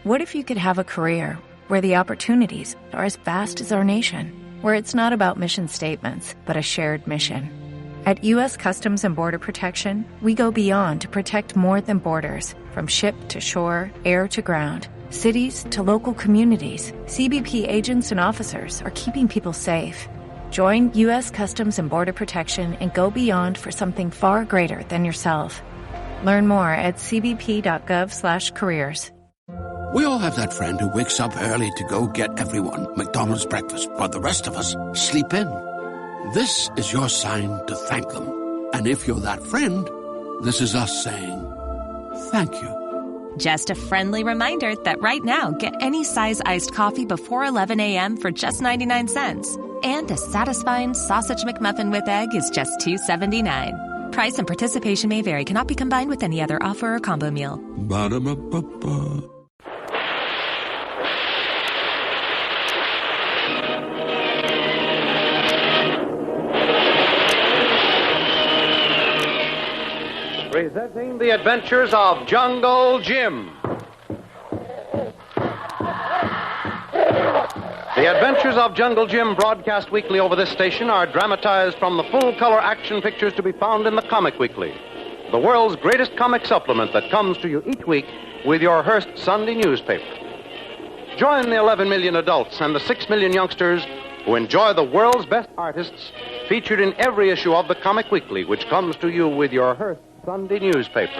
What if you could have a career where the opportunities are as vast as our nation, where it's not about mission statements, but a shared mission? At U.S. Customs and Border Protection, we go beyond to protect more than borders. From ship to shore, air to ground, cities to local communities, CBP agents and officers are keeping people safe. Join U.S. Customs and Border Protection and go beyond for something far greater than yourself. Learn more at cbp.gov/careers. We all have that friend who wakes up early to go get everyone McDonald's breakfast, while the rest of us sleep in. This is your sign to thank them. And if you're that friend, this is us saying thank you. Just a friendly reminder that right now, get any size iced coffee before 11 a.m. for just 99 cents. And a satisfying sausage McMuffin with egg is just $2.79. Price and participation may vary. Cannot be combined with any other offer or combo meal. Ba-da-ba-ba-ba. Presenting the adventures of Jungle Jim. The adventures of Jungle Jim, broadcast weekly over this station, are dramatized from the full-color action pictures to be found in the Comic Weekly, the world's greatest comic supplement that comes to you each week with your Hearst Sunday newspaper. Join the 11 million adults and the 6 million youngsters who enjoy the world's best artists featured in every issue of the Comic Weekly, which comes to you with your Hearst Sunday newspaper.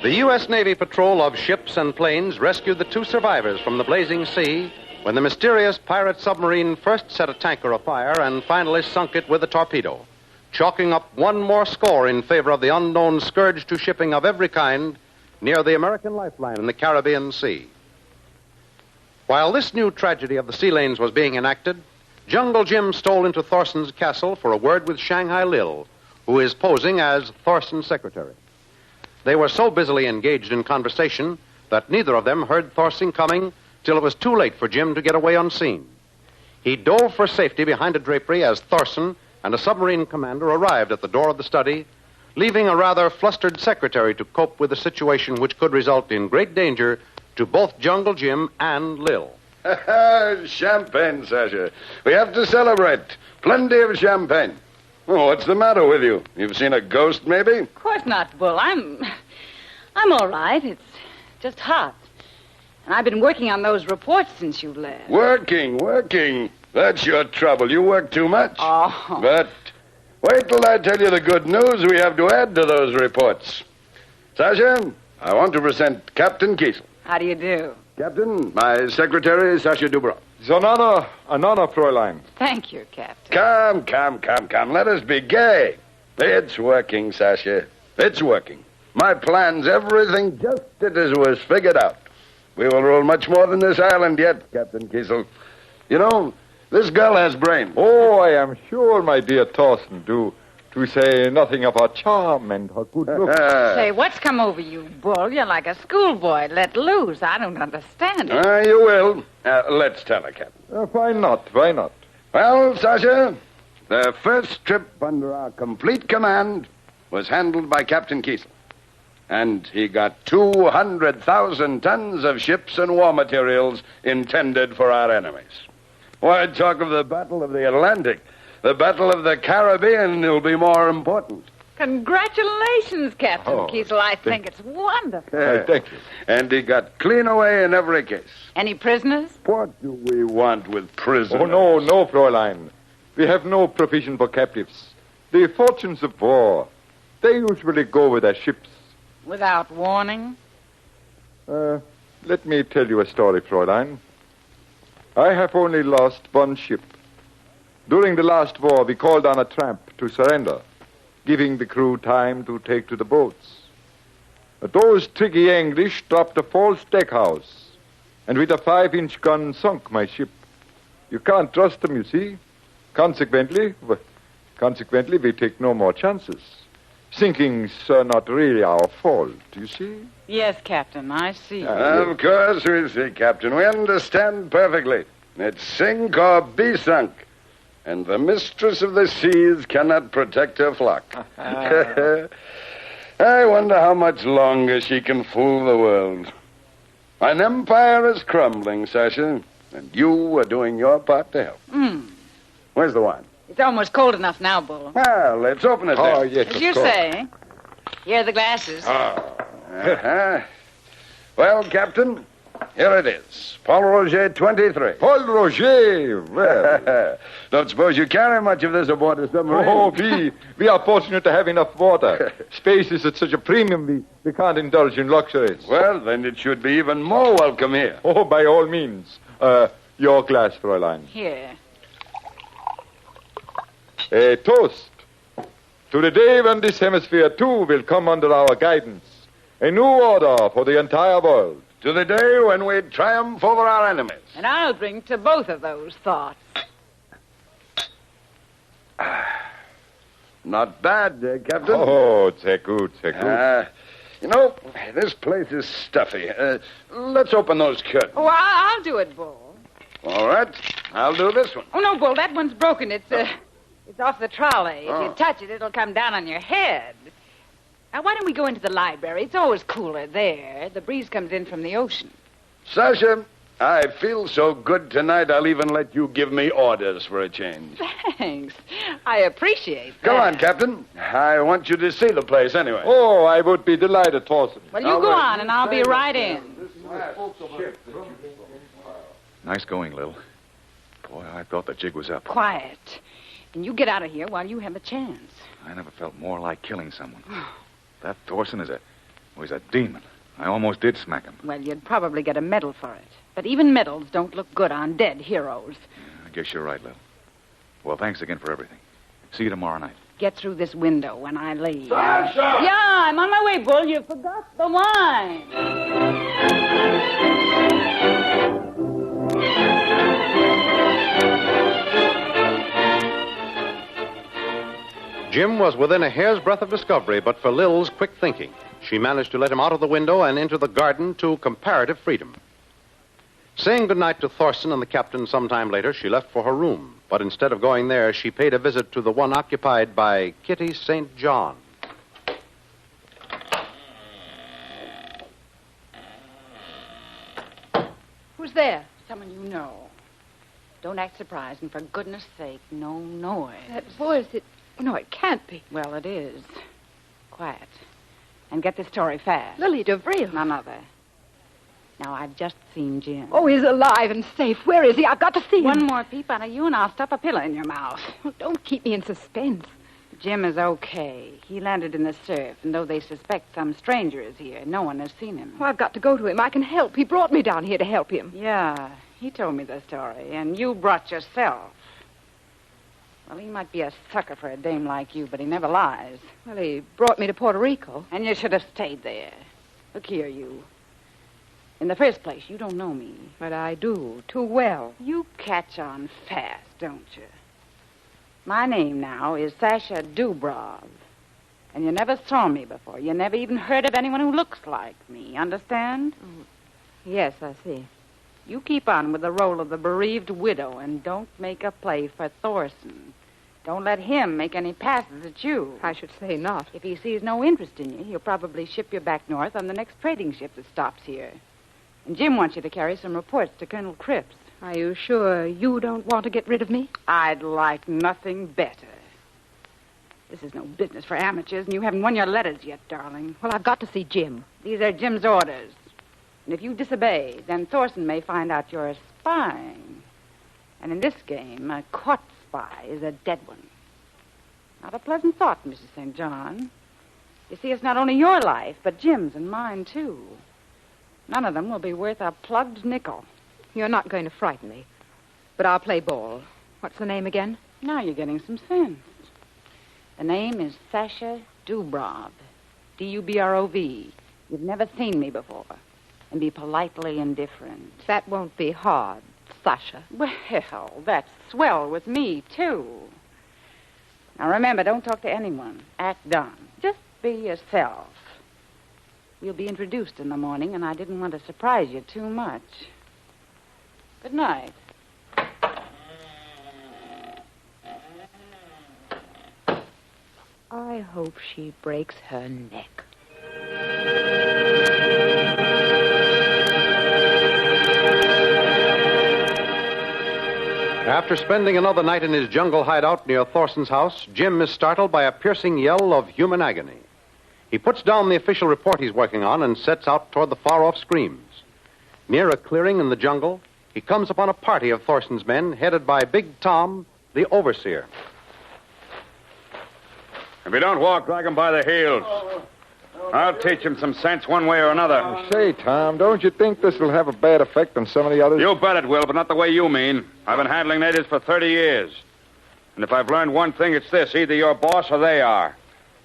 The U.S. Navy patrol of ships and planes rescued the 2 survivors from the blazing sea when the mysterious pirate submarine first set a tanker afire and finally sunk it with a torpedo, chalking up one more score in favor of the unknown scourge to shipping of every kind near the American lifeline in the Caribbean Sea. While this new tragedy of the sea lanes was being enacted, Jungle Jim stole into Thorson's castle for a word with Shanghai Lil, who is posing as Thorson's secretary. They were so busily engaged in conversation that neither of them heard Thorson coming till it was too late for Jim to get away unseen. He dove for safety behind a drapery as Thorson and a submarine commander arrived at the door of the study, leaving a rather flustered secretary to cope with a situation which could result in great danger to both Jungle Jim and Lil. Champagne, Sasha. We have to celebrate. Plenty of champagne. Oh, what's the matter with you? You've seen a ghost, maybe? Of course not, Bull. I'm all right. It's just hot. And I've been working on those reports since you left. Working. That's your trouble. You work too much. Oh. But wait till I tell you the good news we have to add to those reports. Sasha, I want to present Captain Kiesel. How do you do? Captain, my secretary, Sasha Dubrow. It's an honor, Fräulein. Thank you, Captain. Come. Let us be gay. It's working, Sasha. It's working. My plans, everything just as was figured out. We will rule much more than this island yet, Captain Kiesel. You know, this girl has brains. Oh, I am sure, my dear Thorson, to say nothing of her charm and her good looks. Say, what's come over you, Bull? You're like a schoolboy let loose. I don't understand it. You will. Let's tell her, Captain. Why not? Well, Sasha, the first trip under our complete command was handled by Captain Kiesel. And he got 200,000 tons of ships and war materials intended for our enemies. Why talk of the Battle of the Atlantic? The Battle of the Caribbean will be more important. Congratulations, Captain Kiesel. I think it's wonderful. Thank you. And he got clean away in every case. Any prisoners? What do we want with prisoners? Oh, no, Fräulein. We have no provision for captives. The fortunes of war, they usually go with their ships. Without warning? Let me tell you a story, Fräulein. I have only lost one ship. During the last war, we called on a tramp to surrender, giving the crew time to take to the boats. But those tricky English dropped a false deckhouse, and with a 5-inch gun sunk my ship. You can't trust them, you see. Consequently, we take no more chances. Sinkings are not really our fault, you see? Yes, Captain, I see. Of course we see, Captain. We understand perfectly. It's sink or be sunk. and the mistress of the seas cannot protect her flock. I wonder how much longer she can fool the world. An empire is crumbling, Sasha, and you are doing your part to help. Where's the wine? It's almost cold enough now, Bull. Well, let's open it then. Oh, yes, As of you course. say. Here are the glasses. Well, Captain, here it is. Paul Roger 23. Paul Roger. Well. Don't suppose you carry much of this aboard the submarine? Oh, we are fortunate to have enough water. Space is at such a premium, we can't indulge in luxuries. Well, then it should be even more welcome here. Oh, by all means. Your glass, Fräulein. Here. A toast to the day when this hemisphere, too, will come under our guidance. A new order for the entire world. To the day when we triumph over our enemies. And I'll drink to both of those thoughts. Not bad, Captain. Oh, sehr gut, sehr gut. You know, this place is stuffy. Let's open those curtains. Oh, I'll do it, Bull. All right. I'll do this one. Oh, no, Bull, that one's broken. It's off the trolley. Oh. If you touch it, it'll come down on your head. Now, why don't we go into the library? It's always cooler there. The breeze comes in from the ocean. Sasha, I feel so good tonight, I'll even let you give me orders for a change. Thanks. I appreciate that. Come on, Captain. I want you to see the place anyway. Oh, I would be delighted, Tarzan. Well, you go on, and I'll be right in. Nice going, Lil. Boy, I thought the jig was up. Quiet. And you get out of here while you have a chance. I never felt more like killing someone. That Thorson he's a demon. I almost did smack him. Well, you'd probably get a medal for it. But even medals don't look good on dead heroes. I guess you're right, Lil. Well, thanks again for everything. See you tomorrow night. Get through this window when I leave. Sasha! Yeah, I'm on my way, Bull. You forgot the wine. Jim was within a hair's breadth of discovery, but for Lil's quick thinking, she managed to let him out of the window and into the garden to comparative freedom. Saying goodnight to Thorson and the captain sometime later, she left for her room. But instead of going there, she paid a visit to the one occupied by Kitty St. John. Who's there? Someone you know. Don't act surprised, and for goodness sake, no noise. That voice, no, it can't be. Well, it is. Quiet. And get the story fast. Lily DeVril. None other. Now, I've just seen Jim. Oh, he's alive and safe. Where is he? I've got to see him. One more peep out of you, and I'll stuff a pillow in your mouth. Oh, don't keep me in suspense. Jim is okay. He landed in the surf, and though they suspect some stranger is here, no one has seen him. Oh, I've got to go to him. I can help. He brought me down here to help him. Yeah, he told me the story, and you brought yourself. Well, he might be a sucker for a dame like you, but he never lies. Well, he brought me to Puerto Rico. And you should have stayed there. Look here, you. In the first place, you don't know me. But I do, too well. You catch on fast, don't you? My name now is Sasha Dubrov. And you never saw me before. You never even heard of anyone who looks like me. Understand? Oh, yes, I see. You keep on with the role of the bereaved widow and don't make a play for Thorson. Don't let him make any passes at you. I should say not. If he sees no interest in you, he'll probably ship you back north on the next trading ship that stops here. And Jim wants you to carry some reports to Colonel Cripps. Are you sure you don't want to get rid of me? I'd like nothing better. This is no business for amateurs, and you haven't won your letters yet, darling. Well, I've got to see Jim. These are Jim's orders. And if you disobey, then Thorson may find out you're spying. And in this game, a caught spy is a dead one. Not a pleasant thought, Mrs. St. John. You see, it's not only your life, but Jim's and mine, too. None of them will be worth a plugged nickel. You're not going to frighten me. But I'll play ball. What's the name again? Now you're getting some sense. The name is Sasha Dubrov. D-U-B-R-O-V. You've never seen me before. And be politely indifferent. That won't be hard, Sasha. Well, that's swell with me, too. Now, remember, don't talk to anyone. Act dumb. Just be yourself. We'll be introduced in the morning, and I didn't want to surprise you too much. Good night. I hope she breaks her neck. After spending another night in his jungle hideout near Thorson's house, Jim is startled by a piercing yell of human agony. He puts down the official report he's working on and sets out toward the far-off screams. Near a clearing in the jungle, he comes upon a party of Thorson's men headed by Big Tom, the overseer. If you don't walk, drag him by the heels. I'll teach him some sense one way or another. Say, Tom, don't you think this will have a bad effect on some of the others? You bet it will, but not the way you mean. I've been handling natives for 30 years. And if I've learned one thing, it's this. Either you're boss or they are.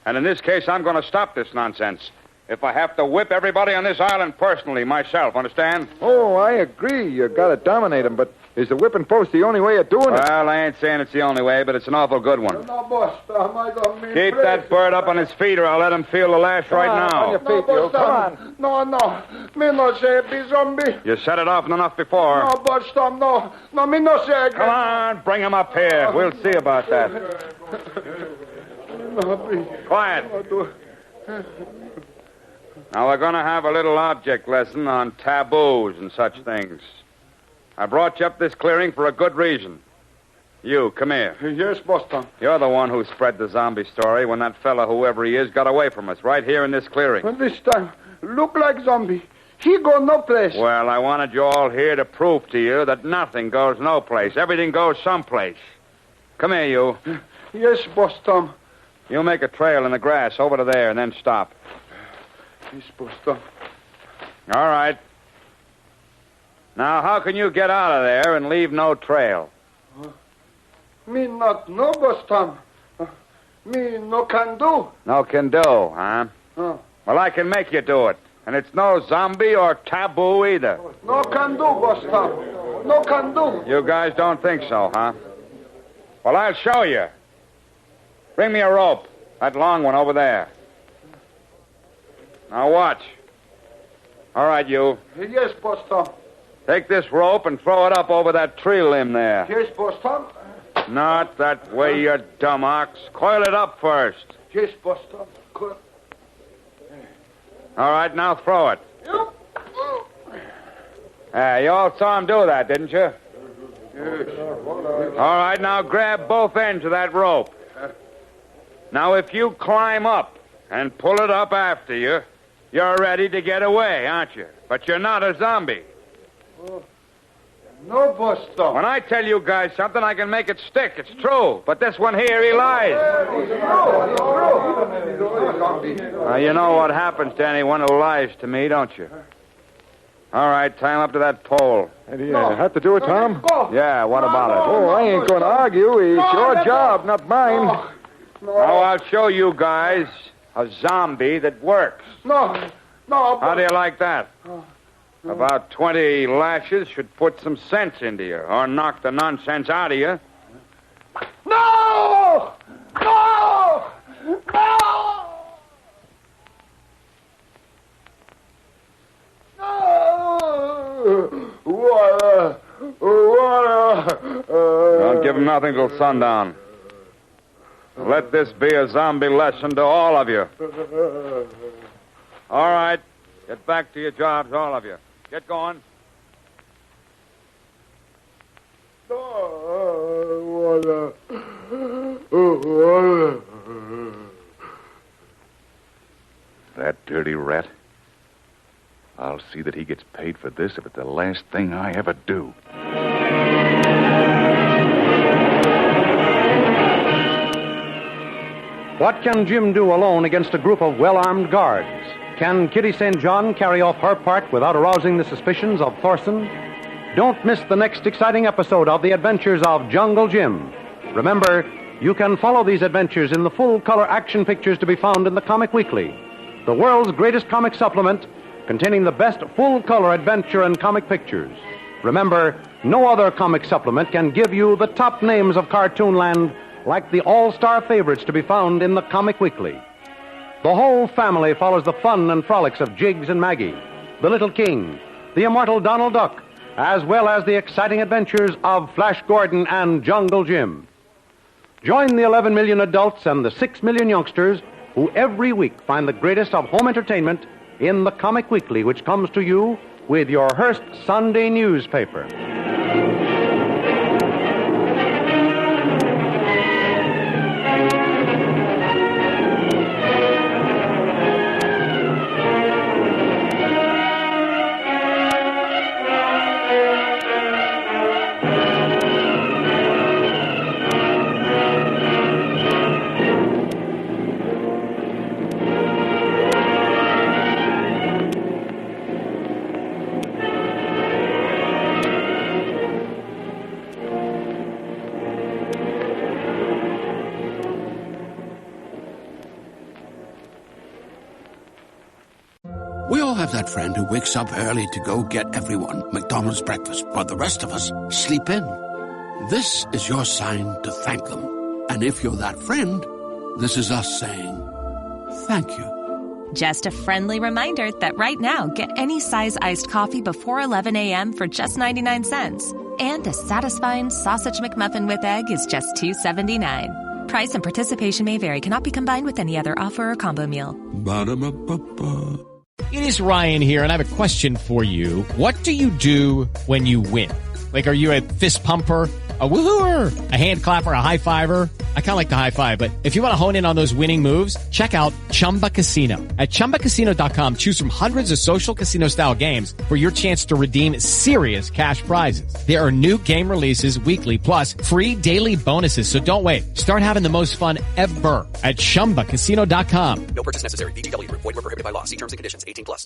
And in this case, I'm going to stop this nonsense. If I have to whip everybody on this island personally, myself, understand? Oh, I agree. You got to dominate them, but is the whipping post the only way of doing it? Well, I ain't saying it's the only way, but it's an awful good one. Keep that bird up on his feet, or I'll let him feel the lash right now. On your feet, you. Come on. No. Me no say be zombie. You set it off enough before. No, but stop. No, me no say. Come on, bring him up here. We'll see about that. Quiet. Now, we're going to have a little object lesson on taboos and such things. I brought you up this clearing for a good reason. You, come here. Yes, boss Tom. You're the one who spread the zombie story when that fella, whoever he is, got away from us, right here in this clearing. Well, this time, look like zombie. He go no place. Well, I wanted you all here to prove to you that nothing goes no place. Everything goes someplace. Come here, you. Yes, boss Tom. You make a trail in the grass over to there and then stop. Yes, boss Tom. All right. Now, how can you get out of there and leave no trail? Me not no, boss Tom. Me no can do. No can do, huh? Well, I can make you do it. And it's no zombie or taboo either. No can do, boss Tom. No can do. You guys don't think so, huh? Well, I'll show you. Bring me a rope. That long one over there. Now watch. All right, you. Yes, boss Tom. Take this rope and throw it up over that tree limb there. Yes, boss Tom. Not that way, you dumb ox. Coil it up first. Yes, boss Tom. Good. All right, now throw it. You all saw him do that, didn't you? Yes. All right, now grab both ends of that rope. Now, if you climb up and pull it up after you, you're ready to get away, aren't you? But you're not a zombie. No, boss Tom. When I tell you guys something, I can make it stick. It's true. But this one here, he lies. Now, you know what happens to anyone who lies to me, don't you? All right, tie him up to that pole. And you have to do it, Tom? Yeah, what about it? Oh, I ain't going to argue. It's your job, not mine. Now, I'll show you guys a zombie that works. No. How do you like that? About 20 lashes should put some sense into you, or knock the nonsense out of you. No! Water! Don't give him nothing till sundown. Let this be a zombie lesson to all of you. All right. Get back to your jobs, all of you. Get going. Water. That dirty rat. I'll see that he gets paid for this if it's the last thing I ever do. What can Jim do alone against a group of well-armed guards? Can Kitty St. John carry off her part without arousing the suspicions of Thorson? Don't miss the next exciting episode of The Adventures of Jungle Jim. Remember, you can follow these adventures in the full-color action pictures to be found in the Comic Weekly, the world's greatest comic supplement containing the best full-color adventure and comic pictures. Remember, no other comic supplement can give you the top names of Cartoonland like the all-star favorites to be found in the Comic Weekly. The whole family follows the fun and frolics of Jiggs and Maggie, the Little King, the immortal Donald Duck, as well as the exciting adventures of Flash Gordon and Jungle Jim. Join the 11 million adults and the 6 million youngsters who every week find the greatest of home entertainment in the Comic Weekly, which comes to you with your Hearst Sunday newspaper. We all have that friend who wakes up early to go get everyone McDonald's breakfast, while the rest of us sleep in. This is your sign to thank them. And if you're that friend, this is us saying thank you. Just a friendly reminder that right now, get any size iced coffee before 11 a.m. for just 99 cents. And a satisfying sausage McMuffin with egg is just $2.79. Price and participation may vary. Cannot be combined with any other offer or combo meal. Ba-da-ba-ba-ba. It is Ryan here, and I have a question for you. What do you do when you win? Like, are you a fist pumper, a woohooer, a hand clapper, a high fiver? I kind of like the high five, but if you want to hone in on those winning moves, check out Chumba Casino. At ChumbaCasino.com, choose from hundreds of social casino-style games for your chance to redeem serious cash prizes. There are new game releases weekly, plus free daily bonuses, so don't wait. Start having the most fun ever at ChumbaCasino.com. No purchase necessary. VGW Group. Void where prohibited by law. See terms and conditions. 18+.